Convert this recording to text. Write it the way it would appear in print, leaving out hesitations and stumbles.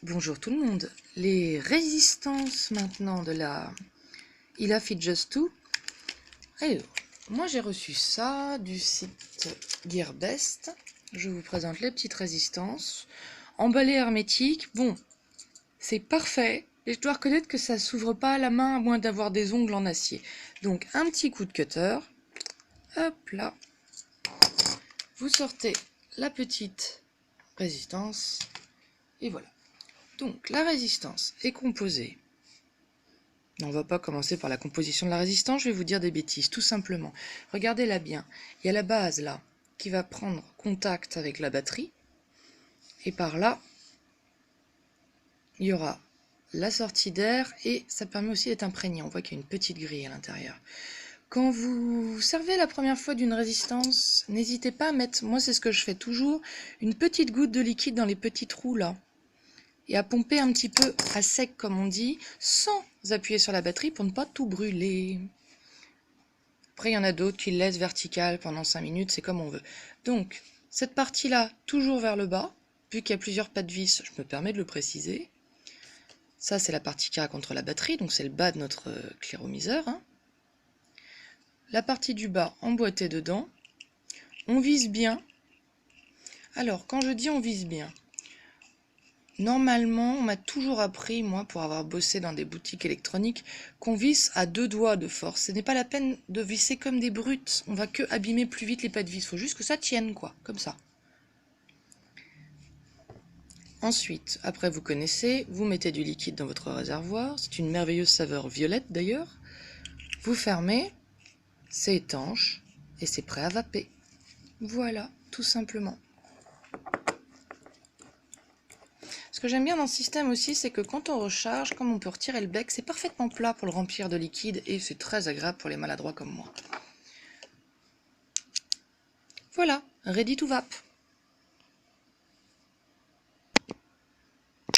Bonjour tout le monde. Les résistances maintenant de la Ela Fit Just 2. Alors, moi j'ai reçu ça du site Gearbest. Je vous présente les petites résistances. Emballé hermétique. Bon, c'est parfait. Et je dois reconnaître que ça s'ouvre pas à la main à moins d'avoir des ongles en acier. Donc un petit coup de cutter. Hop là. Vous sortez la petite résistance. Et voilà. Donc la résistance est composée. On ne va pas commencer par la composition de la résistance, je vais vous dire des bêtises, tout simplement. Regardez-la bien. Il y a la base là qui va prendre contact avec la batterie. Et par là, il y aura la sortie d'air et ça permet aussi d'être imprégné. On voit qu'il y a une petite grille à l'intérieur. Quand vous servez la première fois d'une résistance, n'hésitez pas à mettre, moi c'est ce que je fais toujours, une petite goutte de liquide dans les petits trous là. Et à pomper un petit peu à sec comme on dit, sans appuyer sur la batterie pour ne pas tout brûler. Après il y en a d'autres qui le laissent vertical pendant 5 minutes, c'est comme on veut. Donc cette partie là, toujours vers le bas, vu qu'il y a plusieurs pas de vis, je me permets de le préciser. Ça c'est la partie qui contre la batterie, donc c'est le bas de notre cléromiseur. Hein. La partie du bas emboîtée dedans, on vise bien. Alors quand je dis on vise bien, normalement, on m'a toujours appris, moi, pour avoir bossé dans des boutiques électroniques, qu'on visse à 2 doigts de force. Ce n'est pas la peine de visser comme des brutes. On va que abîmer plus vite les pas de vis. Il faut juste que ça tienne, quoi, comme ça. Ensuite, après vous connaissez, vous mettez du liquide dans votre réservoir. C'est une merveilleuse saveur violette, d'ailleurs. Vous fermez, c'est étanche, et c'est prêt à vaper. Voilà, tout simplement. Ce que j'aime bien dans ce système aussi, c'est que quand on recharge, comme on peut retirer le bec, c'est parfaitement plat pour le remplir de liquide et c'est très agréable pour les maladroits comme moi. Voilà, ready to vape.